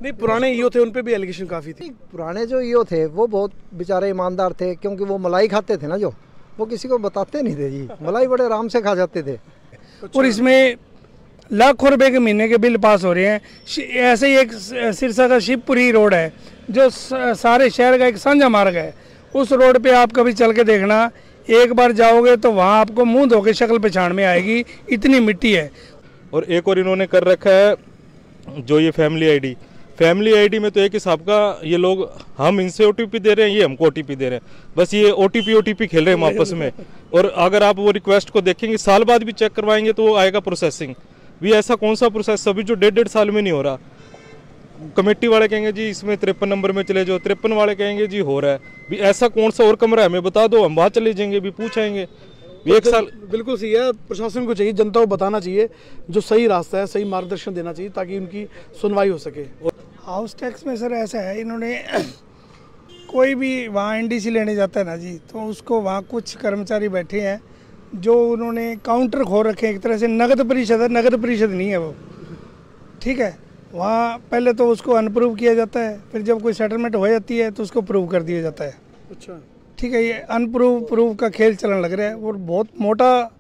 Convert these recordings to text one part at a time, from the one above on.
नहीं, पुराने ईओ थे, उन पे भी एलिगेशन काफ़ी थी। पुराने जो ईओ थे वो बहुत बेचारे ईमानदार थे, क्योंकि वो मलाई खाते थे ना, जो वो किसी को बताते नहीं थे जी, मलाई बड़े आराम से खा जाते थे। और इसमें लाखों रुपए के महीने के बिल पास हो रहे हैं। ऐसे ही एक सिरसा का शिवपुरी रोड है जो सारे शहर का एक साझा मार्ग है। उस रोड पे आप कभी चल के देखना, एक बार जाओगे तो वहाँ आपको मुंह धो के शक्ल पहचान में आएगी, इतनी मिट्टी है। और एक और इन्होंने कर रखा है जो ये फैमिली आईडी में तो एक हिसाब का ये लोग, हम इनसे ओटीपी दे रहे हैं, ये हमको ओटीपी दे रहे हैं, बस ये ओटीपी खेल रहे हैं आपस में। और अगर आप वो रिक्वेस्ट को देखेंगे, साल बाद भी चेक करवाएंगे तो वो आएगा प्रोसेसिंग भी। ऐसा कौन सा प्रोसेस अभी जो 1.5 साल में नहीं हो रहा। कमेटी वाले कहेंगे जी इसमें 53 नंबर में चले जाओ, 53 वाले कहेंगे जी हो रहा है भी। ऐसा कौन सा और कमरा है हमें बता दो, हम वहाँ चले जाएंगे भी, पूछाएंगे। एक साल बिल्कुल सही है। प्रशासन को चाहिए, जनता को बताना चाहिए जो सही रास्ता है, सही मार्गदर्शन देना चाहिए ताकि उनकी सुनवाई हो सके। हाउस टैक्स में सर ऐसा है, इन्होंने कोई भी वहाँ एनडीसी लेने जाता है ना जी, तो उसको वहाँ कुछ कर्मचारी बैठे हैं जो उन्होंने काउंटर खोल रखे हैं, एक तरह से नगद परिषद है, नगद परिषद नहीं है वो, ठीक है। वहाँ पहले तो उसको अनप्रूव किया जाता है, फिर जब कोई सेटलमेंट हो जाती है तो उसको प्रूव कर दिया जाता है। अच्छा, ठीक है, ये अनप्रूव प्रूव का खेल चलन लग रहा है और बहुत मोटा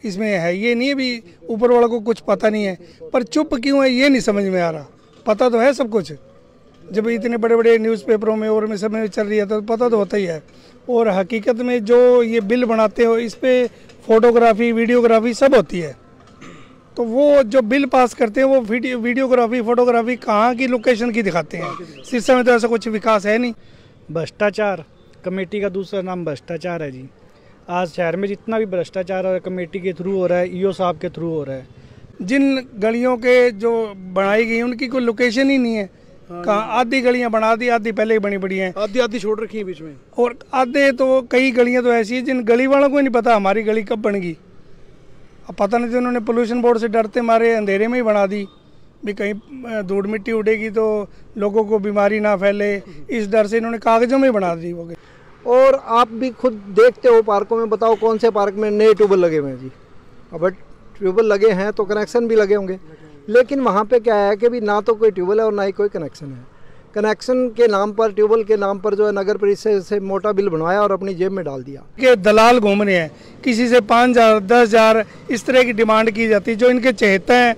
इसमें है। ये नहीं है भी ऊपर वाला को कुछ पता नहीं है, पर चुप क्यों है ये नहीं समझ में आ रहा। पता तो है सब कुछ, जब इतने बड़े बड़े न्यूज़पेपरों में और में सब में चल रही है तो पता तो होता ही है। और हकीकत में जो ये बिल बनाते हो इस पर फोटोग्राफी वीडियोग्राफी सब होती है, तो वो जो बिल पास करते हैं वो वीडियोग्राफी फोटोग्राफी कहाँ की लोकेशन की दिखाते हैं। सिरसा में तो ऐसा कुछ विकास है नहीं। भ्रष्टाचार, कमेटी का दूसरा नाम भ्रष्टाचार है जी। आज शहर में जितना भी भ्रष्टाचार हो रहा है कमेटी के थ्रू हो रहा है, ईओ साहब के थ्रू हो रहा है। जिन गलियों के जो बनाई गई उनकी कोई लोकेशन ही नहीं है। कहाँ आधी गलियां बना दी, आधी पहले ही बनी पड़ी हैं, आधी छोड़ रखी है बीच में। और आधे तो कई गलियां तो ऐसी है जिन गली वालों को नहीं पता हमारी गली कब बन गई। अब पता नहीं, तो उन्होंने पोल्यूशन बोर्ड से डरते मारे अंधेरे में ही बना दी भी कहीं धूड़ मिट्टी उड़ेगी तो लोगों को बीमारी ना फैले, इस डर से इन्होंने कागजों में ही बना दी वो। और आप भी खुद देखते हो पार्कों में, बताओ कौन से पार्क में नए ट्यूबवेल लगे हुए हैं जी। अब ट्यूबवेल लगे हैं तो कनेक्शन भी लगे होंगे, लेकिन वहाँ पे क्या है कि भी ना तो कोई ट्यूबवेल है और ना ही कोई कनेक्शन है। कनेक्शन के नाम पर, ट्यूबवेल के नाम पर जो है नगर परिषद से मोटा बिल बनवाया और अपनी जेब में डाल दिया। कि दलाल घूम रहे हैं, किसी से 5,000 10,000 इस तरह की डिमांड की जाती है। जो इनके चहेता हैं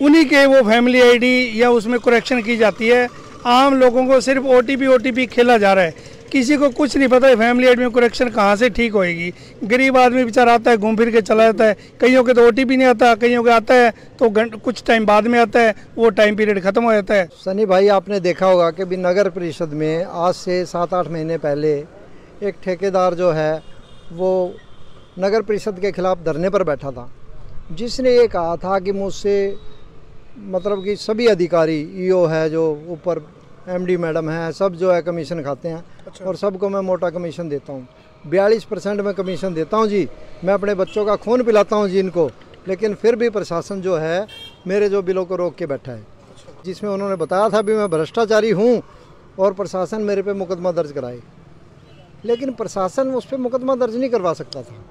उन्हीं के वो फैमिली आईडी या उसमें करेक्शन की जाती है। आम लोगों को सिर्फ ओटीपी खेला जा रहा है, किसी को कुछ नहीं पता है फैमिली आईडी में करेक्शन कहाँ से ठीक होएगी। गरीब आदमी बेचारा आता है, घूम फिर के चला जाता है। कईयों के तो ओटीपी नहीं आता, कईयों के आता है तो कुछ टाइम बाद में आता है, वो टाइम पीरियड खत्म हो जाता है। सनी भाई, आपने देखा होगा कि भी नगर परिषद में आज से 7-8 महीने पहले एक ठेकेदार जो है वो नगर परिषद के खिलाफ धरने पर बैठा था, जिसने ये कहा था कि मुझसे मतलब कि सभी अधिकारी, ईओ है जो ऊपर एमडी मैडम है, सब जो है कमीशन खाते हैं। अच्छा। और सबको मैं मोटा कमीशन देता हूँ, 42% में कमीशन देता हूँ जी। मैं अपने बच्चों का खून पिलाता हूँ जी इनको, लेकिन फिर भी प्रशासन जो है मेरे जो बिलों को रोक के बैठा है। अच्छा। जिसमें उन्होंने बताया था भी मैं भ्रष्टाचारी हूँ और प्रशासन मेरे पे मुकदमा दर्ज कराए, लेकिन प्रशासन उस पर मुकदमा दर्ज नहीं करवा सकता था।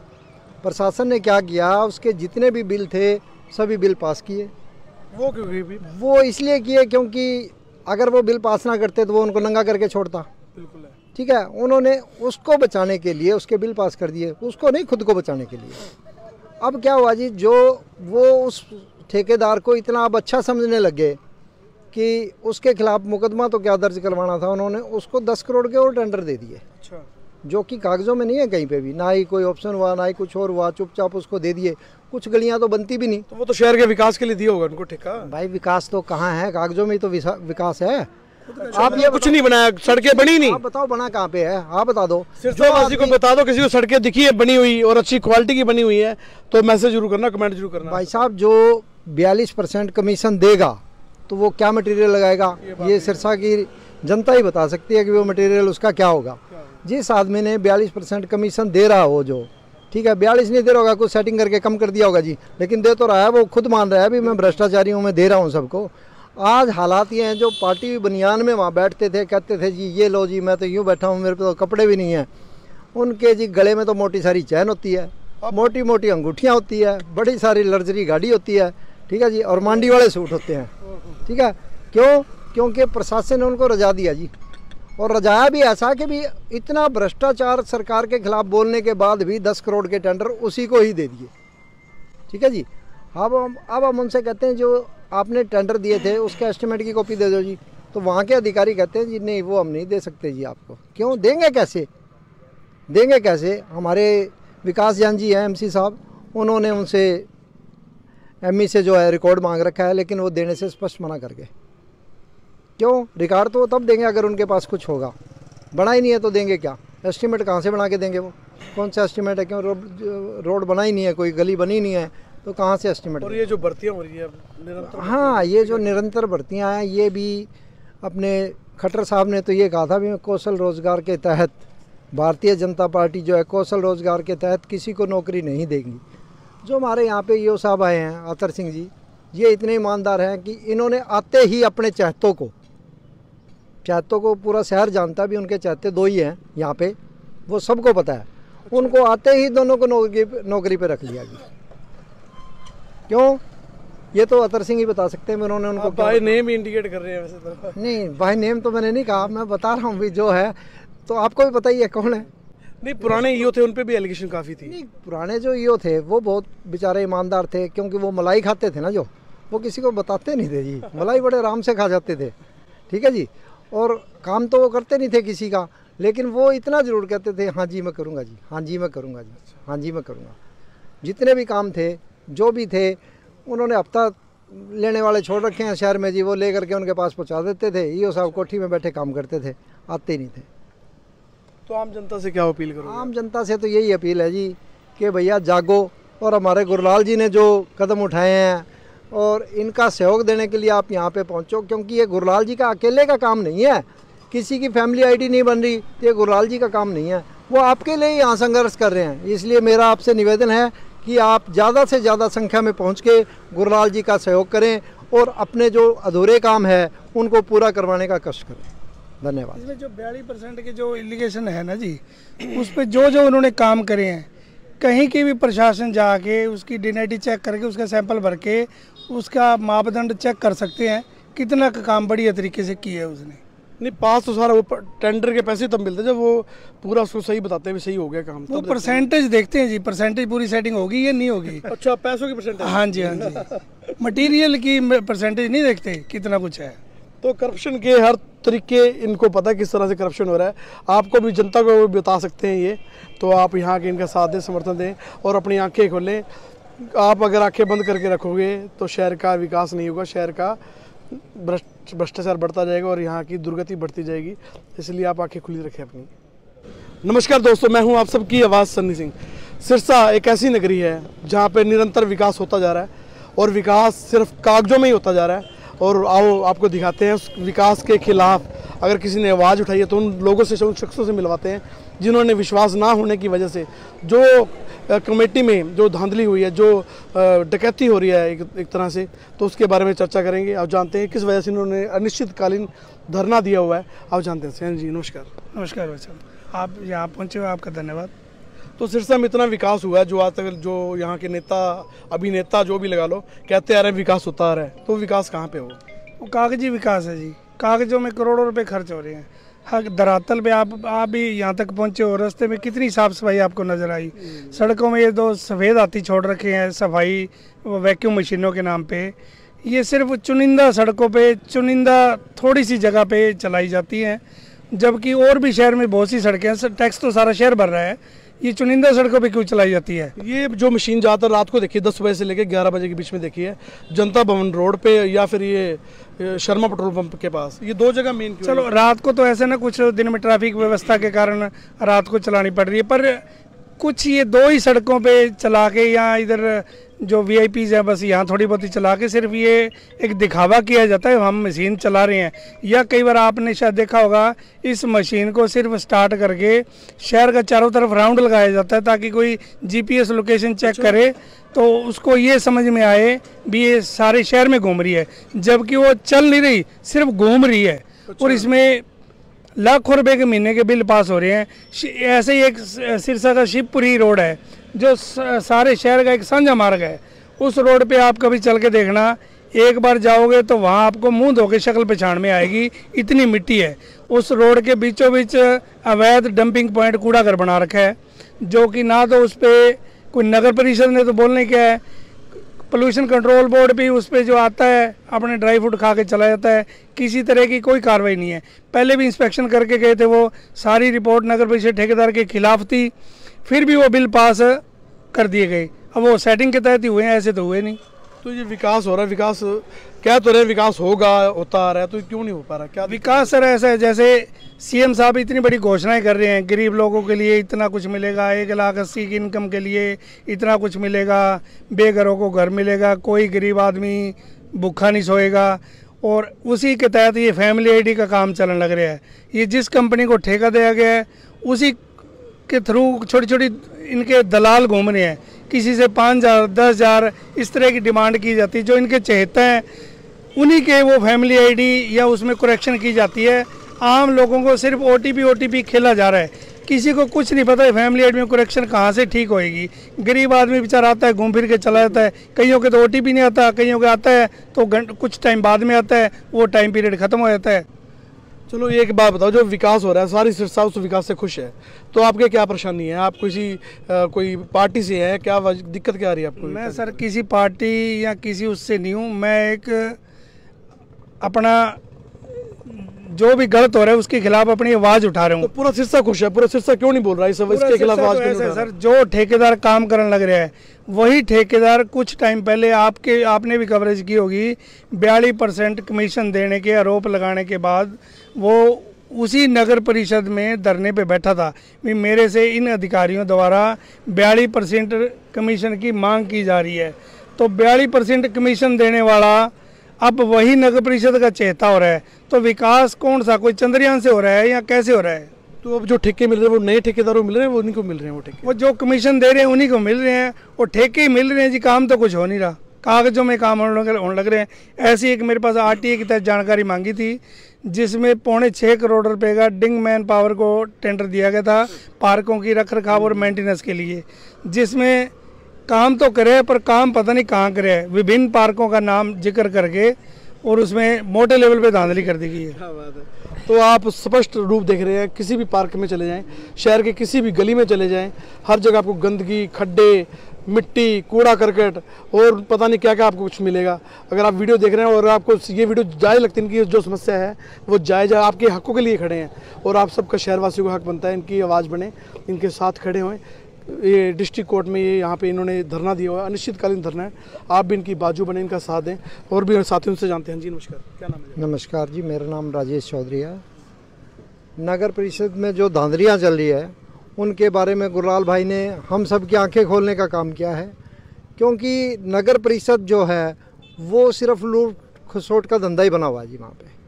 प्रशासन ने क्या किया, उसके जितने भी बिल थे सभी बिल पास किए। वो क्यों किए? वो इसलिए किए क्योंकि अगर वो बिल पास ना करते तो वो उनको नंगा करके छोड़ता। बिल्कुल है। ठीक है, उन्होंने उसको बचाने के लिए उसके बिल पास कर दिए, उसको नहीं, खुद को बचाने के लिए। अब क्या हुआ जी, जो वो उस ठेकेदार को इतना अब अच्छा समझने लगे कि उसके खिलाफ मुकदमा तो क्या दर्ज करवाना था, उन्होंने उसको 10 करोड़ के और टेंडर दे दिए। अच्छा। जो कि कागजों में नहीं है कहीं पे भी, ना ही कोई ऑप्शन हुआ, ना ही कुछ और हुआ, चुपचाप उसको दे दिए। कुछ गलियां तो बनती भी नहीं। तो वो तो शहर के विकास के लिए दिया होगा उनको ठेका। भाई विकास तो कहाँ है, कागजों में तो विकास है। आप ये कुछ नहीं बनाया, सड़कें बनी नहीं। आप बताओ बना कहाँ पे है, आप बता दो। सिरसावासी को बता दो, किसी को सड़कें दिखी है बनी हुई और अच्छी क्वालिटी की बनी हुई है तो मैसेज जरूर करना, कमेंट जरूर करना। भाई साहब, जो 42% कमीशन देगा तो वो क्या मटेरियल लगाएगा, ये सिरसा की जनता ही बता सकती है कि वो मटेरियल उसका क्या होगा। जिस आदमी ने 42% कमीशन दे रहा हो, जो ठीक है 42 नहीं दे रहा होगा, कुछ सेटिंग करके कम कर दिया होगा जी, लेकिन दे तो रहा है, वो खुद मान रहा है भी मैं भ्रष्टाचारी हूँ, मैं दे रहा हूँ सबको। आज हालात ये हैं, जो पार्टी बनियान में वहाँ बैठते थे, कहते थे जी ये लो जी मैं तो यूँ बैठा हूँ, मेरे पे तो कपड़े भी नहीं हैं, उनके जी गले में तो मोटी सारी चैन होती है, मोटी मोटी अंगूठियाँ होती है, बड़ी सारी लग्जरी गाड़ी होती है, ठीक है जी, और मांडी वाले सूट होते हैं। ठीक है, क्यों? क्योंकि प्रशासन ने उनको रजा दिया जी, और रजाया भी ऐसा कि भी इतना भ्रष्टाचार सरकार के खिलाफ बोलने के बाद भी 10 करोड़ के टेंडर उसी को ही दे दिए। ठीक है जी। अब हम उनसे कहते हैं जो आपने टेंडर दिए थे उसके एस्टिमेट की कॉपी दे दो जी, तो वहाँ के अधिकारी कहते हैं जी नहीं वो हम नहीं दे सकते जी आपको। क्यों देंगे, कैसे? हमारे विकास जान जी हैं एमसी साहब, उन्होंने उनसे एमई से जो है रिकॉर्ड मांग रखा है, लेकिन वो देने से स्पष्ट मना कर गए। क्यों? रिकॉर्ड तो तब देंगे अगर उनके पास कुछ होगा, बना ही नहीं है तो देंगे क्या? एस्टिमेट कहाँ से बना के देंगे? वो कौन सा एस्टिमेट है? क्यों रोड बना ही नहीं है, कोई गली बनी नहीं है, तो कहाँ से एस्टिमेट? और ये जो भर्तियाँ हो रही है निरंतर, हाँ, ये जो निरंतर भर्तियाँ हैं, ये भी अपने खट्टर साहब ने तो ये कहा था भी कौशल रोजगार के तहत भारतीय जनता पार्टी जो है कौशल रोजगार के तहत किसी को नौकरी नहीं देगी। जो हमारे यहाँ पे ईओ साहब आए हैं अतर सिंह जी, ये इतने ईमानदार हैं कि इन्होंने आते ही अपने चहतों को पूरा शहर जानता भी, उनके चहते 2 ही हैं यहाँ पे, वो सबको पता है, उनको आते ही दोनों को नौकरी पे रख लिया गया। क्यों? ये तो अतर सिंह ही बता सकते हैं, उन्होंने उनको बाय नेम इंडिकेट कर रहे हैं वैसे तो। नहीं, बाय नेम तो मैंने नहीं कहा, मैं बता रहा हूँ भी जो है, तो आपको भी पता ही है कौन है। नहीं, पुराने ईओ थे उन पे भी एलिगेशन काफ़ी थी। नहीं, पुराने जो ईओ थे वो बहुत बेचारे ईमानदार थे, क्योंकि वो मलाई खाते थे ना, जो वो किसी को बताते नहीं थे जी, मलाई बड़े आराम से खा जाते थे। ठीक है जी। और काम तो वो करते नहीं थे किसी का, लेकिन वो इतना ज़रूर कहते थे हाँ जी मैं करूँगा जी, हाँ जी मैं करूँगा जी, हाँ जी मैं करूँगा। जितने भी काम थे, जो भी थे, उन्होंने हफ्ता लेने वाले छोड़ रखे हैं शहर में जी, वो ले करके उनके पास पहुँचा देते थे। ईओ साहब कोठी में बैठे काम करते थे, आते ही नहीं थे। तो आम जनता से क्या अपील करोगे? आम जनता से तो यही अपील है जी कि भैया जागो, और हमारे गुरलाल जी ने जो कदम उठाए हैं और इनका सहयोग देने के लिए आप यहाँ पे पहुँचो, क्योंकि ये गुरलाल जी का अकेले का काम नहीं है, किसी की फैमिली आईडी नहीं बन रही तो ये गुरलाल जी का काम नहीं है, वो आपके लिए यहाँ संघर्ष कर रहे हैं। इसलिए मेरा आपसे निवेदन है कि आप ज़्यादा से ज़्यादा संख्या में पहुँच के गुरलाल जी का सहयोग करें और अपने जो अधूरे काम है उनको पूरा करवाने का कष्ट करें। धन्यवाद। इसमें जो 42% के जो एलिगेशन है ना जी, उस पर जो उन्होंने काम करे हैं, कहीं की भी प्रशासन जाके उसकी डीएनआईडी चेक करके उसका सैंपल भर के उसका मापदंड चेक कर सकते हैं कितना का काम बढ़िया तरीके से किया है उसने। नहीं, पास तो सारा वो टेंडर के पैसे तब मिलते जब वो पूरा उसको सही बताते हैं सही हो गया काम। वो परसेंटेज देखते हैं जी, परसेंटेज पूरी सेटिंग होगी या नहीं होगी। अच्छा, पैसों की परसेंटेज? हाँ जी, हाँ जी। मटेरियल की परसेंटेज नहीं देखते कितना कुछ है। तो करप्शन के हर तरीके इनको पता है किस तरह से करप्शन हो रहा है। आपको भी, जनता को भी बता सकते हैं ये, तो आप यहाँ के इनका साथ दें, समर्थन दें और अपनी आंखें खोलें। आप अगर आंखें बंद करके रखोगे तो शहर का विकास नहीं होगा, शहर का भ्रष्टाचार बढ़ता जाएगा और यहाँ की दुर्गति बढ़ती जाएगी। इसलिए आप आंखें खुली रखें अपनी। नमस्कार दोस्तों, मैं हूँ आप सबकी आवाज़ सन्नी सिंह। सिरसा एक ऐसी नगरी है जहाँ पे निरंतर विकास होता जा रहा है और विकास सिर्फ कागजों में ही होता जा रहा है। और आओ आपको दिखाते हैं उस विकास के खिलाफ अगर किसी ने आवाज़ उठाई है तो उन लोगों से, उन शख्सों से मिलवाते हैं जिन्होंने विश्वास ना होने की वजह से जो कमेटी में जो धांधली हुई है, जो डकैती हो रही है एक तरह से, तो उसके बारे में चर्चा करेंगे। आप जानते हैं किस वजह से इन्होंने अनिश्चितकालीन धरना दिया हुआ है। आप जानते हैं। सैन जी नमस्कार। नमस्कार भाई साहब, आप यहाँ पहुँचे हो, आपका धन्यवाद। तो सिरसा में इतना विकास हुआ है जो आज तक जो यहाँ के नेता, अभिनेता जो भी लगा लो, कहते आ रहे हैं विकास होता आ रहा है, तो विकास कहाँ पे हो? वो कागजी विकास है जी, कागजों में करोड़ों रुपए खर्च हो रहे हैं। हाँ, धरातल पे आप भी यहाँ तक पहुँचे हो, रास्ते में कितनी साफ सफाई आपको नज़र आई। सड़कों में ये 2 सफ़ेद हाथी छोड़ रखे हैं सफाई वैक्यूम मशीनों के नाम पे। ये सिर्फ चुनिंदा सड़कों पे, चुनिंदा थोड़ी सी जगह पे चलाई जाती हैं, जबकि और भी शहर में बहुत सी सड़कें हैं, टैक्स तो सारा शहर भर रहा है, ये चुनिंदा सड़कों पे क्यों चलाई जाती है? ये जो मशीन ज़्यादातर रात को देखिए 10 बजे से लेकर 11 बजे के बीच में देखी है, जनता भवन रोड पे या फिर ये शर्मा पेट्रोल पंप के पास, ये 2 जगह मेन। चलो रात को तो ऐसे ना, कुछ दिन में ट्रैफिक व्यवस्था के कारण रात को चलानी पड़ रही है, पर कुछ ये 2 ही सड़कों पे चला के, या इधर जो वीआईपीज़ हैं बस यहाँ थोड़ी बहुत ही चला के सिर्फ ये एक दिखावा किया जाता है हम मशीन चला रहे हैं। या कई बार आपने शायद देखा होगा, इस मशीन को सिर्फ स्टार्ट करके शहर का चारों तरफ राउंड लगाया जाता है ताकि कोई जीपीएस लोकेशन चेक करे तो उसको ये समझ में आए भी ये सारे शहर में घूम रही है, जबकि वो चल नहीं रही, सिर्फ घूम रही है। और इसमें लाखों रुपए के महीने के बिल पास हो रहे हैं। ऐसे ही एक सिरसा का शिवपुरी रोड है जो सारे शहर का एक साझा मार्ग है। उस रोड पे आप कभी चल के देखना, एक बार जाओगे तो वहाँ आपको मुंह धो के शक्ल पहचान में आएगी, इतनी मिट्टी है। उस रोड के बीचों बीच अवैध डंपिंग पॉइंट कूड़ा घर बना रखा है, जो कि ना तो उस पर कोई नगर परिषद ने तो बोलने क्या है, पोल्यूशन कंट्रोल बोर्ड भी उस पर जो आता है अपने ड्राई फ्रूट खा के चला जाता है, किसी तरह की कोई कार्रवाई नहीं है। पहले भी इंस्पेक्शन करके गए थे, वो सारी रिपोर्ट नगर परिषद ठेकेदार के खिलाफ थी, फिर भी वो बिल पास कर दिए गए। अब वो सेटिंग के तहत ही हुए हैं, ऐसे तो हुए नहीं। तो ये विकास हो रहा है, विकास क्या तो रहे, विकास होगा, होता आ रहा है, तो क्यों नहीं हो पा रहा? क्या विकास सर ऐसा है, जैसे सीएम साहब इतनी बड़ी घोषणाएं कर रहे हैं, गरीब लोगों के लिए इतना कुछ मिलेगा, 1,80,000 की इनकम के लिए इतना कुछ मिलेगा, बेघरों को घर मिलेगा, कोई गरीब आदमी भूखा नहीं सोएगा, और उसी के तहत ये फैमिली आईडी का काम चलने लग रहा है। ये जिस कंपनी को ठेका दिया गया है उसी के थ्रू छोटी छोटी इनके दलाल घूम रहे हैं, किसी से 5,000 10,000 इस तरह की डिमांड की जाती है। जो इनके चहेता हैं उन्हीं के वो फैमिली आईडी या उसमें करेक्शन की जाती है। आम लोगों को सिर्फ ओटीपी खेला जा रहा है, किसी को कुछ नहीं पता है फैमिली आईडी में करेक्शन कहाँ से ठीक होएगी। गरीब आदमी बेचारा आता है, घूम फिर के चला जाता है, कईयों के तो ओटीपी नहीं आता, कईयों के आता है तो कुछ टाइम बाद में आता है, वो टाइम पीरियड खत्म हो जाता है। चलो एक बात बताओ, जो विकास हो रहा है सारी सिरसा उस विकास से खुश है, तो आपके क्या परेशानी है? आप कोई पार्टी से हैं, क्या दिक्कत क्या आ रही है आपको? मैं सर किसी पार्टी या किसी उससे नहीं हूँ, मैं एक अपना जो भी गलत हो रहा है उसके खिलाफ अपनी आवाज़ उठा रहा हूँ। तो पूरा सिरसा खुश है, पूरा सिरसा क्यों नहीं बोल रहा है इसके खिलाफ आवाज क्यों नहीं उठा रहा? सर जो ठेकेदार काम करने लग रहा है वही ठेकेदार कुछ टाइम पहले आपने भी कवरेज की होगी, 42% कमीशन देने के आरोप लगाने के बाद वो उसी नगर परिषद में धरने पे बैठा था भी मेरे से इन अधिकारियों द्वारा 42% कमीशन की मांग की जा रही है। तो 42% कमीशन देने वाला अब वही नगर परिषद का चहेता हो रहा है, तो विकास कौन सा, कोई चंद्रयान से हो रहा है या कैसे हो रहा है? तो अब जो ठेके मिल रहे हैं वो नए ठेकेदारों को मिल रहे हैं, वो उन्हीं को मिल रहे हैं वो ठेके? वो जो कमीशन दे रहे हैं उन्हीं को मिल रहे हैं, और ठेके ही मिल रहे हैं जी, काम तो कुछ हो नहीं रहा, कागजों में काम होने लग रहे हैं। ऐसी एक मेरे पास आरटीए की तहत जानकारी मांगी थी, जिसमें 6.25 करोड़ रुपए का डिंग मैन पावर को टेंडर दिया गया था पार्कों की रख रखाव और मेंटेनेंस के लिए, जिसमें काम तो करे पर काम पता नहीं कहाँ करे, विभिन्न पार्कों का नाम जिक्र करके और उसमें मोटे लेवल पे धांधली कर दी गई है। क्या बात है। तो आप स्पष्ट रूप देख रहे हैं, किसी भी पार्क में चले जाएं, शहर के किसी भी गली में चले जाएं, हर जगह आपको गंदगी, खड्डे, मिट्टी, कूड़ा करकट और पता नहीं क्या क्या आपको कुछ मिलेगा। अगर आप वीडियो देख रहे हैं और आपको ये वीडियो जायज़ लगती है, इनकी जो समस्या है वो जायज़ है, आपके हकों के लिए खड़े हैं और आप सबका शहरवासियों का हक बनता है इनकी आवाज़ बने, इनके साथ खड़े हों। ये डिस्ट्रिक्ट कोर्ट में ये यहाँ पे इन्होंने धरना दिया हुआ है, अनिश्चितकालीन धरना है, आप भी इनकी बाजू बने, इनका साथ दें। और भी साथियों से जानते हैं। जी नमस्कार, क्या नाम है? नमस्कार जी, मेरा नाम राजेश चौधरी है। नगर परिषद में जो धांधलियाँ चल रही है उनके बारे में गुरलाल भाई ने हम सब की आंखें खोलने का काम किया है, क्योंकि नगर परिषद जो है वो सिर्फ लूट खसोट का धंधा ही बना हुआ है जी। वहाँ पे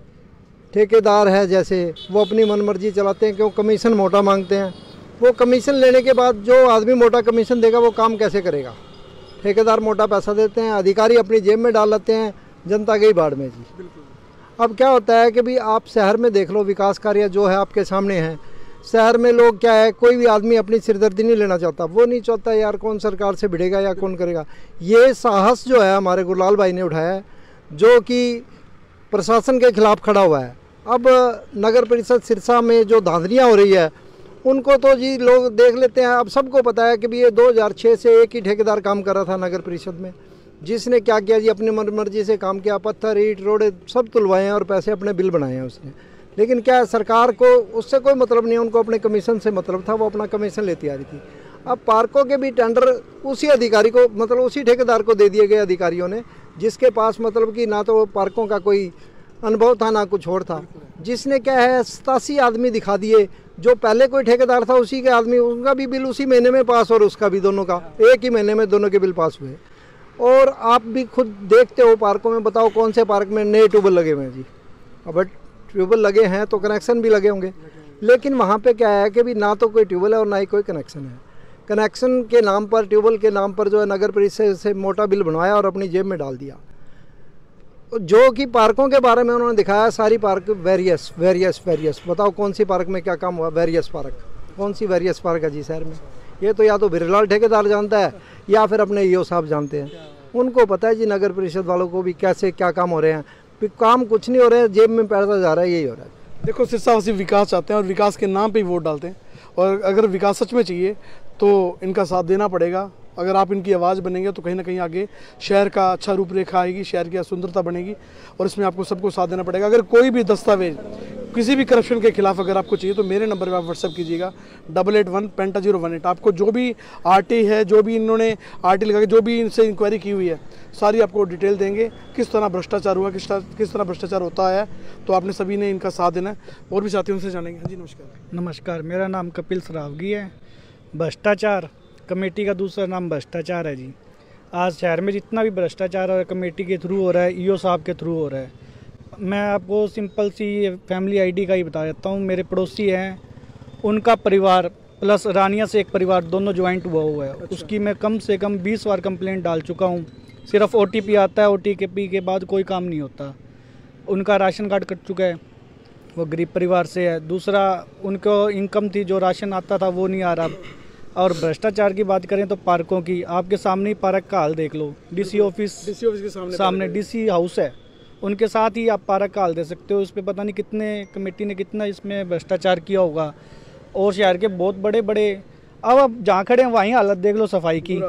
ठेकेदार है जैसे वो अपनी मनमर्जी चलाते हैं, क्यों कमीशन मोटा मांगते हैं। वो कमीशन लेने के बाद जो आदमी मोटा कमीशन देगा वो काम कैसे करेगा? ठेकेदार मोटा पैसा देते हैं, अधिकारी अपनी जेब में डाल लेते हैं, जनता गई बाढ़ में जी। अब क्या होता है कि भी आप शहर में देख लो, विकास कार्य जो है आपके सामने है, शहर में लोग क्या है, कोई भी आदमी अपनी सिरदर्दी नहीं लेना चाहता, वो नहीं चाहता यार कौन सरकार से भिड़ेगा या कौन करेगा। ये साहस जो है हमारे गुरलाल भाई ने उठाया है, जो कि प्रशासन के खिलाफ खड़ा हुआ है। अब नगर परिषद सिरसा में जो धांधलियाँ हो रही है उनको तो जी लोग देख लेते हैं। अब सबको पता है कि भी ये 2006 से एक ही ठेकेदार काम कर रहा था नगर परिषद में, जिसने क्या किया जी, अपनी मर्जी से काम किया, पत्थर ईंट रोड़े सब तुलवाए हैं और पैसे अपने बिल बनाए हैं उसने। लेकिन क्या है, सरकार को उससे कोई मतलब नहीं है, उनको अपने कमीशन से मतलब था, वो अपना कमीशन लेती आ रही थी। अब पार्कों के भी टेंडर उसी अधिकारी को, मतलब उसी ठेकेदार को दे दिए गए अधिकारियों ने, जिसके पास मतलब कि ना तो पार्कों का कोई अनुभव था ना कुछ और था, जिसने क्या है 87 आदमी दिखा दिए। जो पहले कोई ठेकेदार था उसी के आदमी, उनका भी बिल उसी महीने में पास और उसका भी, दोनों का एक ही महीने में दोनों के बिल पास हुए। और आप भी खुद देखते हो पार्कों में, बताओ कौन से पार्क में नए ट्यूबवेल लगे हुए हैं जी? अब ट्यूबवेल लगे हैं तो कनेक्शन भी लगे होंगे, लेकिन वहाँ पे क्या है कि भी ना तो कोई ट्यूबवेल है और ना ही कोई कनेक्शन है। कनेक्शन के नाम पर, ट्यूबवेल के नाम पर जो है नगर परिषद से मोटा बिल बनवाया और अपनी जेब में डाल दिया। जो कि पार्कों के बारे में उन्होंने दिखाया, सारी पार्क वेरियस बताओ कौन सी पार्क में क्या काम हुआ? वेरियस पार्क, कौन सी वेरियस पार्क है जी शहर में? ये तो या तो बिरलाल ठेकेदार जानता है या फिर अपने ईओ साहब जानते हैं। उनको पता है जी नगर परिषद वालों को भी कैसे क्या काम हो रहे हैं। काम कुछ नहीं हो रहे हैं, जेब में पैसा जा रहा है, यही हो रहा है। देखो सिरसावासी विकास चाहते हैं और विकास के नाम पे ही वोट डालते हैं, और अगर विकास सच में चाहिए तो इनका साथ देना पड़ेगा। अगर आप इनकी आवाज़ बनेंगे तो कहीं ना कहीं आगे शहर का अच्छा रूपरेखा आएगी, शहर की सुंदरता बनेगी, और इसमें आपको सबको साथ देना पड़ेगा। अगर कोई भी दस्तावेज किसी भी करप्शन के खिलाफ अगर आपको चाहिए तो मेरे नंबर पे आप व्हाट्सअप कीजिएगा 8815-018। आपको जो भी आरटी है, जो भी इन्होंने आरटी लगा के जो भी इनसे इंक्वायरी की हुई है, सारी आपको डिटेल देंगे, किस तरह भ्रष्टाचार हुआ, किस तरह भ्रष्टाचार होता है। तो आपने सभी ने इनका साथ देना है। और भी साथियों से जानेंगे। हाँ जी नमस्कार। नमस्कार, मेरा नाम कपिल सरावगी है। भ्रष्टाचार कमेटी का दूसरा नाम भ्रष्टाचार है जी। आज शहर में जितना भी भ्रष्टाचार है कमेटी के थ्रू हो रहा है, ईओ साहब के थ्रू हो रहा है। मैं आपको सिंपल सी फैमिली आईडी का ही बता देता हूँ। मेरे पड़ोसी हैं, उनका परिवार प्लस रानिया से एक परिवार दोनों ज्वाइंट हुआ है। अच्छा। उसकी मैं कम से कम 20 बार कंप्लेंट डाल चुका हूँ। सिर्फ OTP आता है, OTP के बाद कोई काम नहीं होता। उनका राशन कार्ड कट चुका है, वो गरीब परिवार से है। दूसरा उनको इनकम थी, जो राशन आता था वो नहीं आ रहा। और भ्रष्टाचार की बात करें तो पार्कों की, आपके सामने ही पार्क का हाल देख लो। DC ऑफिस के सामने DC हाउस है, उनके साथ ही आप पार्क का हाल दे सकते हो। इस पे पता नहीं कितने कमेटी ने कितना इसमें भ्रष्टाचार किया होगा। और शहर के बहुत बड़े बड़े, अब आप जहाँ खड़े हैं वहीं हालत देख लो सफाई की,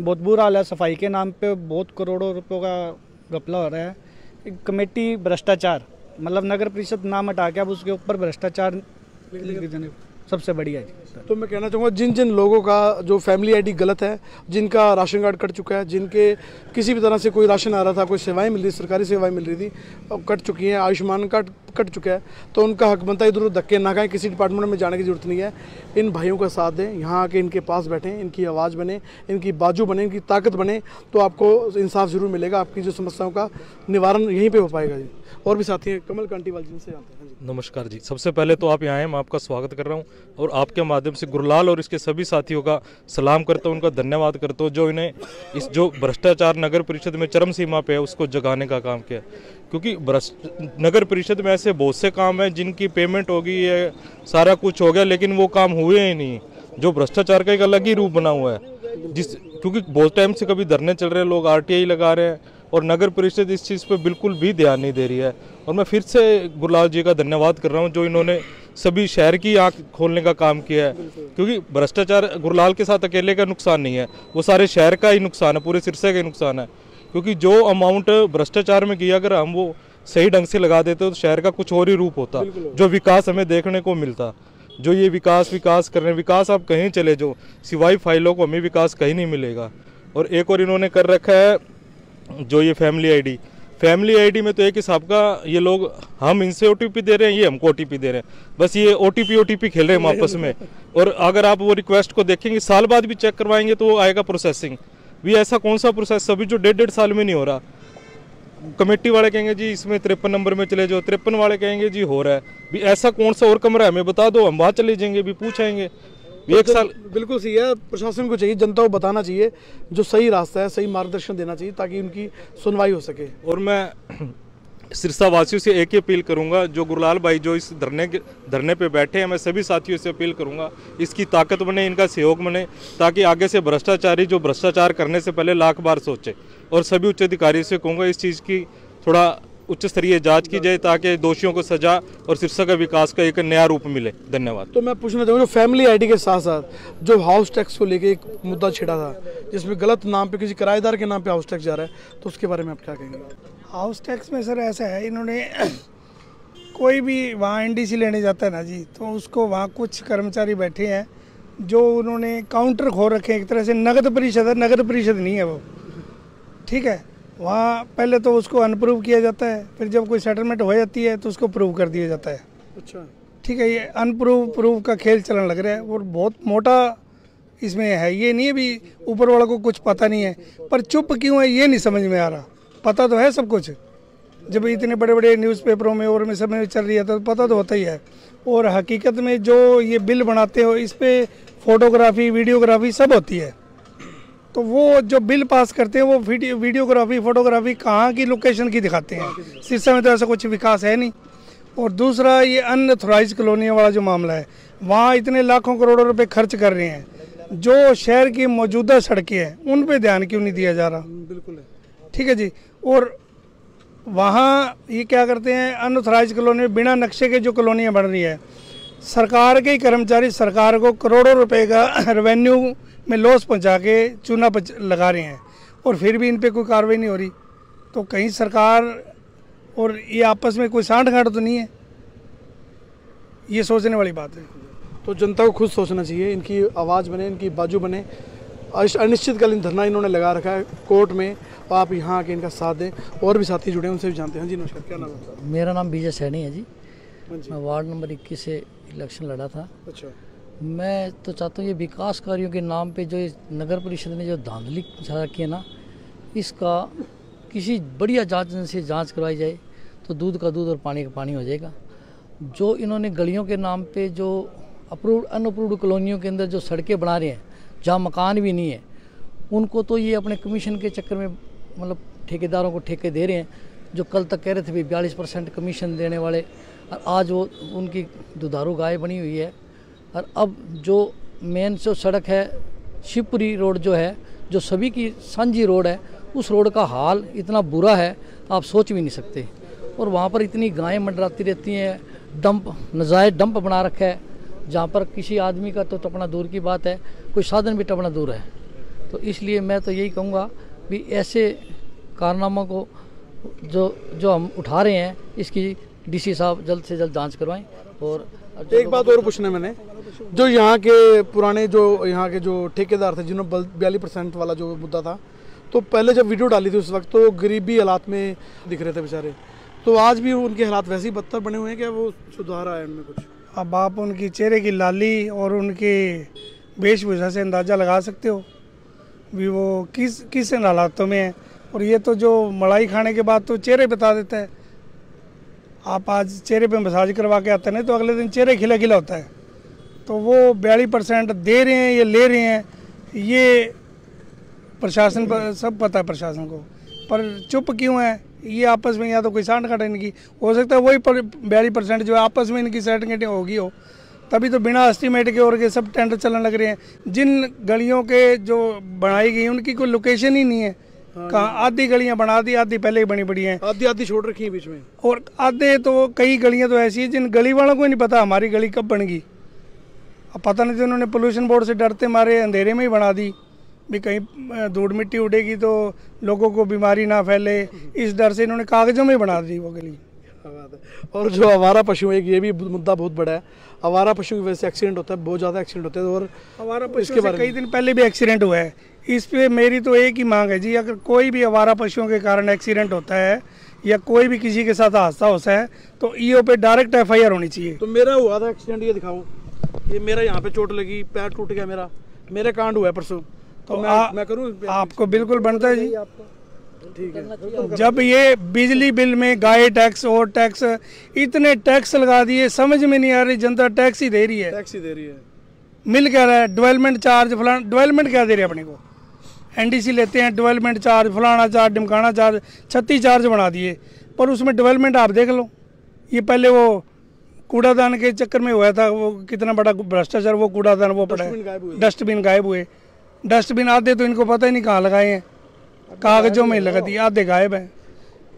बहुत बुरा हाल है। सफाई के नाम पे बहुत करोड़ों रुपयों का घपला हो रहा है। कमेटी भ्रष्टाचार, मतलब नगर परिषद नाम हटा के अब उसके ऊपर भ्रष्टाचार सबसे बढ़िया है। तो मैं कहना चाहूँगा जिन जिन लोगों का जो फैमिली आईडी गलत है, जिनका राशन कार्ड कट चुका है, जिनके किसी भी तरह से कोई राशन आ रहा था, कोई सेवाएं मिल रही, सरकारी सेवाएं मिल रही थी, और कट चुकी हैं, आयुष्मान कार्ड कट चुका है, तो उनका हक बनता है। इधर उधर धक्के ना खाएं, किसी डिपार्टमेंट में जाने की जरूरत नहीं है। इन भाइयों का साथ दें, यहाँ आके इनके पास बैठें, इनकी आवाज़ बने, इनकी बाजू बने, इनकी ताकत बने, तो आपको इंसाफ जरूर मिलेगा। आपकी जो समस्याओं का निवारण यहीं पर हो पाएगा जी। और भी साथी हैं, कमल कांटीवाल जिनसे जानते हैं। नमस्कार जी। सबसे पहले तो आप यहाँ आए, मैं आपका स्वागत कर रहा हूँ, और आपके माध्यम से गुरलाल और इसके सभी साथियों का सलाम करता हूँ, उनका धन्यवाद करता हूँ जो इन्हें इस जो भ्रष्टाचार नगर परिषद में चरम सीमा पे है उसको जगाने का काम किया। क्योंकि नगर परिषद में ऐसे बहुत से काम हैं जिनकी पेमेंट हो गई है, सारा कुछ हो गया, लेकिन वो काम हुए ही नहीं। जो भ्रष्टाचार का एक अलग ही रूप बना हुआ है, क्योंकि बहुत टाइम से कभी धरने चल रहे हैं, लोग RTI लगा रहे हैं, और नगर परिषद इस चीज़ पे बिल्कुल भी ध्यान नहीं दे रही है। और मैं फिर से गुरलाल जी का धन्यवाद कर रहा हूँ जो इन्होंने सभी शहर की आंख खोलने का काम किया है। क्योंकि भ्रष्टाचार गुरलाल के साथ अकेले का नुकसान नहीं है, वो सारे शहर का ही नुकसान है, पूरे सिरसा का नुकसान है। क्योंकि जो अमाउंट भ्रष्टाचार में किया, अगर हम वो सही ढंग से लगा देते तो शहर का कुछ और ही रूप होता, जो विकास हमें देखने को मिलता। जो ये विकास कर रहे हैं, विकास आप कहीं चले जाओ, सिवाय फाइलों को हमें विकास कहीं नहीं मिलेगा। और एक और इन्होंने कर रखा है जो ये फैमिली आईडी में तो एक हिसाब का ये लोग, हम इनसे OTP दे रहे हैं, ये हमको OTP दे रहे हैं। बस ये OTP खेल रहे हैं आपस में। और अगर आप वो रिक्वेस्ट को देखेंगे, साल बाद भी चेक करवाएंगे तो वो आएगा प्रोसेसिंग भी। ऐसा कौन सा प्रोसेस अभी जो 1.5 साल में नहीं हो रहा। कमेटी वाले कहेंगे जी इसमें 53 नंबर में चले जाओ, 53 वाले कहेंगे जी हो रहा है भी। ऐसा कौन सा और कमरा है हमें बता दो, हम वहाँ चले जाएंगे भी, पूछेंगे। एक साल बिल्कुल सही है। प्रशासन को चाहिए, जनता को बताना चाहिए जो सही रास्ता है, सही मार्गदर्शन देना चाहिए ताकि उनकी सुनवाई हो सके। और मैं सिरसा वासियों से एक ही अपील करूंगा, जो गुरलाल भाई जो इस धरने पे बैठे हैं, मैं सभी साथियों से अपील करूंगा इसकी ताकत बने, इनका सहयोग बने, ताकि आगे से भ्रष्टाचारी जो भ्रष्टाचार करने से पहले लाख बार सोचे। और सभी उच्च अधिकारियों से कहूँगा इस चीज़ की थोड़ा उच्च स्तरीय जांच की जाए ताकि दोषियों को सजा और सिरसा का विकास का एक नया रूप मिले। धन्यवाद। तो मैं पूछना चाहूँगा, जो फैमिली आईडी के साथ साथ जो हाउस टैक्स को लेके एक मुद्दा छिड़ा था, जिसमें गलत नाम पे किसी किराएदार के नाम पे हाउस टैक्स जा रहा है, तो उसके बारे में आप क्या कहेंगे? हाउस टैक्स में सर ऐसा है, इन्होंने कोई भी वहाँ NDC लेने जाता है ना जी, तो उसको वहाँ कुछ कर्मचारी बैठे हैं जो उन्होंने काउंटर खोल रखे हैं। एक तरह से नगद परिषद है, नगद परिषद नहीं है वो, ठीक है। वहाँ पहले तो उसको अनप्रूव किया जाता है, फिर जब कोई सेटलमेंट हो जाती है तो उसको प्रूव कर दिया जाता है। अच्छा, ठीक है। ये अनप्रूव प्रूव का खेल चलने लग रहा है और बहुत मोटा इसमें है। ये नहीं है भी ऊपर वाला को कुछ पता नहीं है, पर चुप क्यों है ये नहीं समझ में आ रहा। पता तो है सब कुछ, जब इतने बड़े बड़े न्यूज़पेपरों में और में सब में चल रही है तो पता तो होता ही है। और हकीकत में जो ये बिल बनाते हो इस पर फोटोग्राफी वीडियोग्राफी सब होती है, तो वो जो बिल पास करते हैं वो वीडियोग्राफी फोटोग्राफी कहाँ की लोकेशन की दिखाते हैं। सिरसा में तो ऐसा कुछ विकास है नहीं। और दूसरा ये अनऑथराइज्ड कॉलोनियों वाला जो मामला है, वहाँ इतने लाखों करोड़ों रुपए खर्च कर रहे हैं, जो शहर की मौजूदा सड़कें हैं उन पे ध्यान क्यों नहीं दिया जा रहा? बिल्कुल है। ठीक है जी। और वहाँ ये क्या करते हैं, अनऑथराइज कॉलोनी में बिना नक्शे के जो कॉलोनियाँ बन रही है, सरकार के ही कर्मचारी सरकार को करोड़ों रुपए का रेवेन्यू में लॉस पहुंचा के चूना लगा रहे हैं और फिर भी इन पे कोई कार्रवाई नहीं हो रही। तो कहीं सरकार और ये आपस में कोई सांठ-गांठ तो नहीं है, ये सोचने वाली बात है। तो जनता को खुद सोचना चाहिए, इनकी आवाज़ बने, इनकी बाजू बने। अनिश्चितकालीन धरना इन्होंने लगा रखा है कोर्ट में, आप यहाँ आके इनका साथ दें। और भी साथी जुड़े हैं, उनसे भी जानते हैं। हाँ जी नमस्कार, क्या नाम है? मेरा नाम विजय सैनी है जी। हाँ जी। मैं वार्ड नंबर 21 से इलेक्शन लड़ा था। अच्छा। मैं तो चाहता हूँ ये विकास कार्यों के नाम पे जो ये नगर परिषद ने जो धांधली झा रखी है ना, इसका किसी बढ़िया जांच से जांच करवाई जाए तो दूध का दूध और पानी का पानी हो जाएगा। जो इन्होंने गलियों के नाम पे जो अप्रूव्ड अनअप्रूव्ड कॉलोनियों के अंदर जो सड़कें बना रहे हैं, जहाँ मकान भी नहीं है, उनको तो ये अपने कमीशन के चक्कर में मतलब ठेकेदारों को ठेके दे रहे हैं। जो कल तक कह रहे थे भी 42% कमीशन देने वाले, और आज वो उनकी दुधारू गाय बनी हुई है। और अब जो मेन जो सड़क है शिवपुरी रोड जो है, जो सभी की सांझी रोड है, उस रोड का हाल इतना बुरा है आप सोच भी नहीं सकते। और वहाँ पर इतनी गायें मंडराती रहती हैं, डंप नजायज़ डंप बना रखा है, जहाँ पर किसी आदमी का तो टपना दूर की बात है, कोई साधन भी टपना दूर है। तो इसलिए मैं तो यही कहूँगा भी ऐसे कारनामों को जो हम उठा रहे हैं, इसकी डीसी साहब जल्द से जल्द जांच करवाएं। और एक बात और पूछना मैंने, जो यहाँ के पुराने जो यहाँ के जो ठेकेदार थे, जिन्होंने 42% वाला जो मुद्दा था, तो पहले जब वीडियो डाली थी उस वक्त तो गरीबी हालात में दिख रहे थे बेचारे, तो आज भी उनके हालात वैसे ही बदतर बने हुए हैं क्या? वो सुधार आया उनमें कुछ? अब आप उनकी चेहरे की लाली और उनके वेशभूषा से अंदाज़ा लगा सकते हो भी वो किस हालातों में है। और ये तो जो मलाई खाने के बाद तो चेहरे बता देता है। आप आज चेहरे पे मसाज करवा के आते हैं तो अगले दिन चेहरे खिला खिला होता है। तो वो 42% दे रहे हैं, ये ले रहे हैं, ये प्रशासन पर सब पता है प्रशासन को, पर चुप क्यों है? ये आपस में या तो कोई सांठ-गांठ इनकी हो सकता है, वही 42% जो आपस में इनकी सेटिंग होगी हो, तभी तो बिना एस्टीमेट के और के सब टेंडर चलने लग रहे हैं। जिन गलियों के जो बनाई गई उनकी कोई लोकेशन ही नहीं है। कहाँ आधी गलियां बना दी, आधी पहले ही बनी पड़ी हैं, आधी छोड़ रखी है बीच में, और आधे तो कई गलियां तो ऐसी है जिन गली वालों को ही नहीं पता हमारी गली कब बन गई। अब पता नहीं तो उन्होंने पोल्यूशन बोर्ड से डरते मारे अंधेरे में ही बना दी भी कहीं धूड़ मिट्टी उड़ेगी तो लोगों को बीमारी ना फैले, इस डर से इन्होंने कागजों में बना दी वो गली। और जो आवारा पशु है, ये भी मुद्दा बहुत बड़ा है। आवारा पशु की वजह से एक्सीडेंट होता है, बहुत ज़्यादा एक्सीडेंट होते हैं। और आवारा पशु से कई दिन पहले भी एक्सीडेंट हुआ है। इस पे मेरी तो एक ही मांग है जी, अगर कोई भी आवारा पशुओं के कारण एक्सीडेंट होता है या कोई भी किसी के साथ हादसा होता है तो ईओ पे डायरेक्ट FIR होनी चाहिए। तो मेरा हुआ था एक्सीडेंट, ये दिखाओ, ये मेरा यहाँ पे चोट लगी, पैर टूट गया मेरा कांड हुआ है परसों। तो मैं करूँ? आपको बिल्कुल बनता है जी। ठीक है। जब ये बिजली बिल में गाय टैक्स और टैक्स, इतने टैक्स लगा दिए, समझ में नहीं आ रही, जनता टैक्स ही दे रही है। टैक्स ही दे रही है। मिल क्या रहा है? डेवलपमेंट चार्ज फलाना, डेवलपमेंट क्या दे रहे हैं अपने को? NDC लेते हैं, डेवलपमेंट चार्ज फलाना चार्ज ढिमकाना चार्ज 36 चार्ज बना दिए, पर उसमें डेवलपमेंट आप देख लो। ये पहले वो कूड़ादान के चक्कर में हुआ था, वो कितना बड़ा भ्रष्टाचार, वो कूड़ादान वो पड़ा है, डस्टबिन गायब हुए। डस्टबिन आधे तो इनको पता ही नहीं कहाँ लगाए हैं, कागजों में लगा दिए, आधे गायब हैं।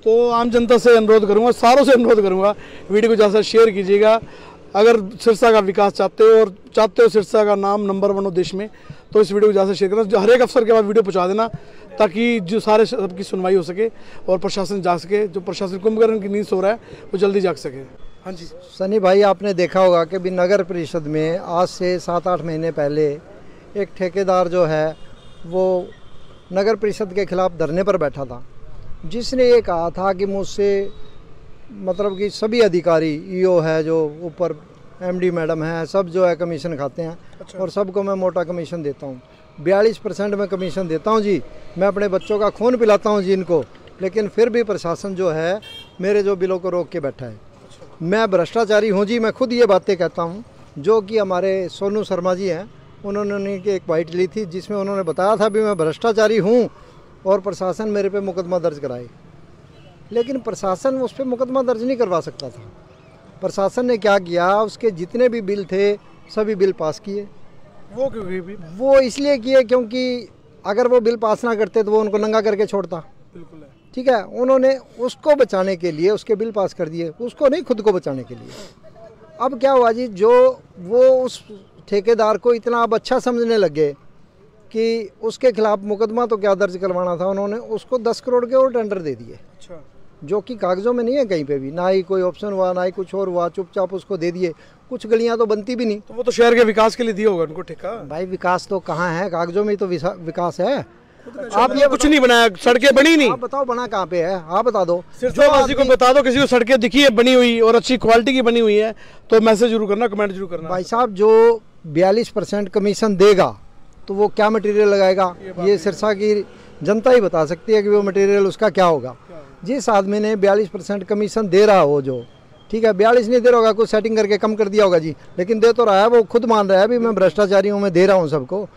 तो आम जनता से अनुरोध करूंगा, सारों से अनुरोध करूंगा, वीडियो को ज़्यादा शेयर कीजिएगा। अगर सिरसा का विकास चाहते हो और चाहते हो सिरसा का नाम नंबर 1 हो देश में, तो इस वीडियो को ज़्यादा शेयर करना। हर एक अफसर के बाद वीडियो पहुंचा देना ताकि जो सारे सबकी सुनवाई हो सके और प्रशासन जाग सके। जो प्रशासन कुंभकर्ण की नींद सो रहा है वो जल्दी जाग सके। हाँ जी सनी भाई, आपने देखा होगा कि भी नगर परिषद में आज से 7-8 महीने पहले एक ठेकेदार जो है वो नगर परिषद के खिलाफ धरने पर बैठा था, जिसने ये कहा था कि मुझसे मतलब कि सभी अधिकारी, ईओ है जो ऊपर, MD मैडम है, सब जो है कमीशन खाते हैं। अच्छा। और सबको मैं मोटा कमीशन देता हूँ, 42% में कमीशन देता हूँ जी। मैं अपने बच्चों का खून पिलाता हूँ जी इनको, लेकिन फिर भी प्रशासन जो है मेरे जो बिलों को रोक के बैठा है। मैं भ्रष्टाचारी हूँ जी, मैं खुद ये बातें कहता हूँ। जो कि हमारे सोनू शर्मा जी हैं, उन्होंने एक बाइट ली थी जिसमें उन्होंने बताया था भी मैं भ्रष्टाचारी हूँ और प्रशासन मेरे पे मुकदमा दर्ज कराए, लेकिन प्रशासन उस पर मुकदमा दर्ज नहीं करवा सकता था। प्रशासन ने क्या किया, उसके जितने भी बिल थे सभी बिल पास किए। वो क्यों? वो इसलिए किए क्योंकि अगर वो बिल पास ना करते तो वो उनको नंगा करके छोड़ता। बिल्कुल है। ठीक है, उन्होंने उसको बचाने के लिए उसके बिल पास कर दिए, उसको नहीं, खुद को बचाने के लिए। अब क्या हुआ जी, जो वो उस ठेकेदार को इतना अब अच्छा समझने लग गए कि उसके खिलाफ मुकदमा तो क्या दर्ज करवाना था, उन्होंने उसको 10 करोड़ के और टेंडर दे दिए। अच्छा। जो कि कागज़ों में नहीं है कहीं पे भी, ना ही कोई ऑप्शन हुआ, ना ही कुछ और हुआ, चुपचाप उसको दे दिए। कुछ गलियां तो बनती भी नहीं। तो वो तो शहर के विकास के लिए दिया होगा उनको ठेका। भाई विकास तो कहाँ है, कागज़ों में ही तो विकास है। आप ये कुछ नहीं बनाया, सड़कें बनी नहीं। आप बताओ बना कहाँ पे है, आप बता दो। किसी को बता दो, किसी को सड़कें दिखी है बनी हुई और अच्छी क्वालिटी की बनी हुई है तो मैसेज जरूर करना, कमेंट जरूर करना। भाई साहब, जो 42% कमीशन देगा तो वो क्या मटेरियल लगाएगा, ये सिरसा की जनता ही बता सकती है कि वो मटेरियल उसका क्या होगा। जिस आदमी ने 42% कमीशन दे रहा हो, जो ठीक है 42 नहीं दे रहा होगा, कुछ सेटिंग करके कम कर दिया होगा जी, लेकिन दे तो रहा है, वो खुद मान रहा है भी मैं भ्रष्टाचारी हूँ, मैं दे रहा हूँ सबको।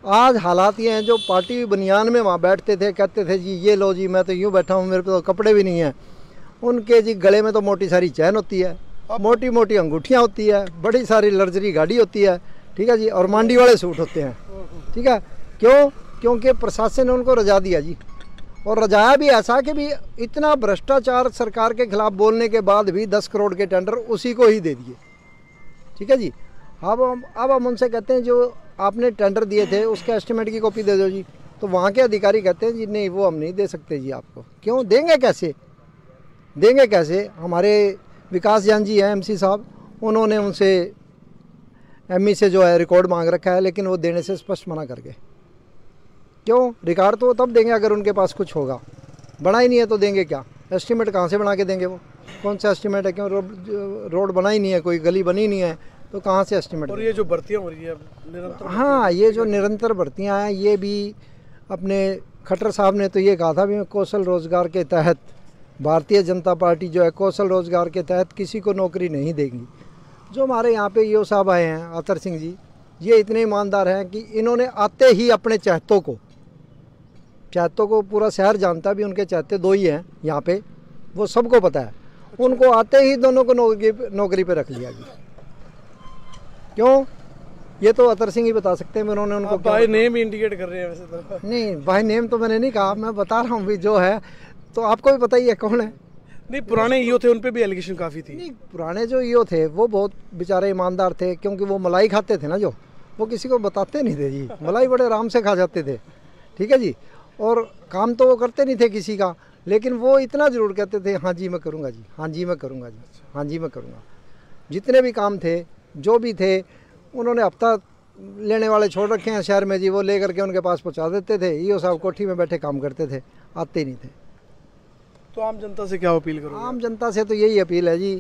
आज हालात ये हैं, जो पार्टी बनियान में वहाँ बैठते थे, कहते थे जी ये लो जी मैं तो यूँ बैठा हूँ, मेरे पे तो कपड़े भी नहीं हैं, उनके जी गले में तो मोटी सारी चैन होती है, मोटी मोटी अंगूठियाँ होती है, बड़ी सारी लग्जरी गाड़ी होती है, ठीक है जी, और मांडी वाले सूट होते हैं। ठीक है, क्यों? क्योंकि प्रशासन ने उनको रजा दिया जी, और रजाया भी ऐसा कि भी इतना भ्रष्टाचार सरकार के खिलाफ बोलने के बाद भी 10 करोड़ के टेंडर उसी को ही दे दिए। ठीक है जी। अब हम उनसे कहते हैं जो आपने टेंडर दिए थे उसके एस्टिमेट की कॉपी दे दो जी, तो वहाँ के अधिकारी कहते हैं जी नहीं वो हम नहीं दे सकते जी आपको। क्यों देंगे, कैसे देंगे, कैसे? हमारे विकास जान जी हैं MC साहब, उन्होंने उनसे ME से जो है रिकॉर्ड मांग रखा है, लेकिन वो देने से स्पष्ट मना कर गए। क्यों? रिकॉर्ड तो तब देंगे अगर उनके पास कुछ होगा, बना ही नहीं है तो देंगे क्या? एस्टिमेट कहाँ से बना के देंगे? वो कौन सा एस्टिमेट है? क्यों रोड बना ही नहीं है, कोई गली बनी नहीं है, तो कहाँ से एस्टिमेट? और ये जो भर्तियाँ हो रही है निरंतर, हाँ, ये जो निरंतर भर्तियाँ हैं, ये भी अपने खट्टर साहब ने तो ये कहा था भी कौशल रोजगार के तहत, भारतीय जनता पार्टी जो है कौशल रोजगार के तहत किसी को नौकरी नहीं देगी। जो हमारे यहाँ पे ईओ साहब आए हैं, अतर सिंह जी, ये इतने ईमानदार हैं कि इन्होंने आते ही अपने चहतों को पूरा शहर जानता भी, उनके चहते 2 ही हैं यहाँ पे, वो सबको पता है, उनको आते ही दोनों को नौकरी पे रख लिया गया। क्यों? ये तो अतर सिंह ही बता सकते हैं, उन्होंने उनको बाय नेम इंडिकेट कर रहे हैं वैसे तो। नहीं, बाय नेम तो मैंने नहीं कहा, मैं बता रहा हूँ भी जो है, तो आपको भी पता ही है कौन है। नहीं, पुराने ईओ थे उन पे भी एलिगेशन काफ़ी थी। नहीं, पुराने जो ईओ थे वो बहुत बेचारे ईमानदार थे, क्योंकि वो मलाई खाते थे ना, जो वो किसी को बताते नहीं थे जी, मलाई बड़े आराम से खा जाते थे। ठीक है जी, और काम तो वो करते नहीं थे किसी का, लेकिन वो इतना ज़रूर कहते थे हाँ जी मैं करूँगा जी, हाँ जी मैं करूँगा जी, हाँ जी मैं करूँगा। जितने भी काम थे, जो भी थे, उन्होंने हफ्ता लेने वाले छोड़ रखे हैं शहर में जी, वो ले करके उनके पास पहुँचा देते थे। ईओ साहब कोठी में बैठे काम करते थे, आते ही नहीं थे। तो आम जनता से क्या अपील करोगे? आम जनता से तो यही अपील है जी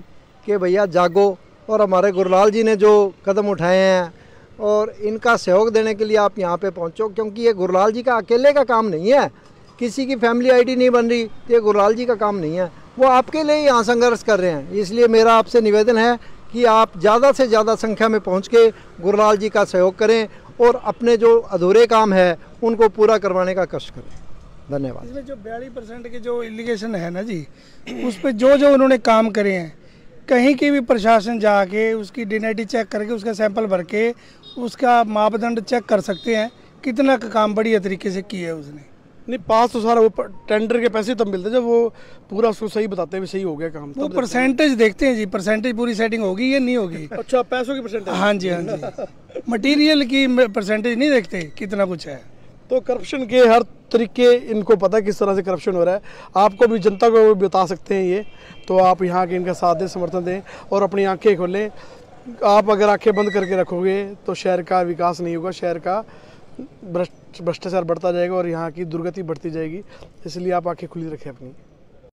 कि भैया जागो, और हमारे गुरलाल जी ने जो कदम उठाए हैं और इनका सहयोग देने के लिए आप यहाँ पे पहुँचो, क्योंकि ये गुरलाल जी का अकेले का काम नहीं है, किसी की फैमिली ID नहीं बन रही तो ये गुरलाल जी का काम नहीं है, वो आपके लिए यहाँ संघर्ष कर रहे हैं। इसलिए मेरा आपसे निवेदन है कि आप ज़्यादा से ज़्यादा संख्या में पहुँच के गुरलाल जी का सहयोग करें और अपने जो अधूरे काम है उनको पूरा करवाने का कष्ट करें। धन्यवाद। इसमें जो 42% के जो एलिगेशन है ना जी, उस पर जो उन्होंने काम करे हैं, कहीं की भी प्रशासन जाके उसकी DNA चेक करके उसका सैंपल भर के उसका मापदंड चेक कर सकते हैं कितना का काम बढ़िया तरीके से किया है उसने। नहीं, पास तो सारा वो टेंडर के पैसे तब मिलते जब वो पूरा उसको सही बताते हैं सही हो गया काम। वो परसेंटेज देखते हैं जी, परसेंटेज पूरी सेटिंग होगी या नहीं होगी। अच्छा, पैसों की परसेंटेज? हाँ जी, हाँ जी, मटेरियल की परसेंटेज नहीं देखते कितना कुछ है। तो करप्शन के हर तरीके इनको पता है किस तरह से करप्शन हो रहा है। आपको भी, जनता को भी बता सकते हैं ये, तो आप यहाँ के इनका साथ दें, समर्थन दें और अपनी आंखें खोलें। आप अगर आंखें बंद करके रखोगे तो शहर का विकास नहीं होगा, शहर का भ्रष्टाचार बढ़ता जाएगा और यहाँ की दुर्गति बढ़ती जाएगी। इसलिए आप आंखें खुली रखें अपनी।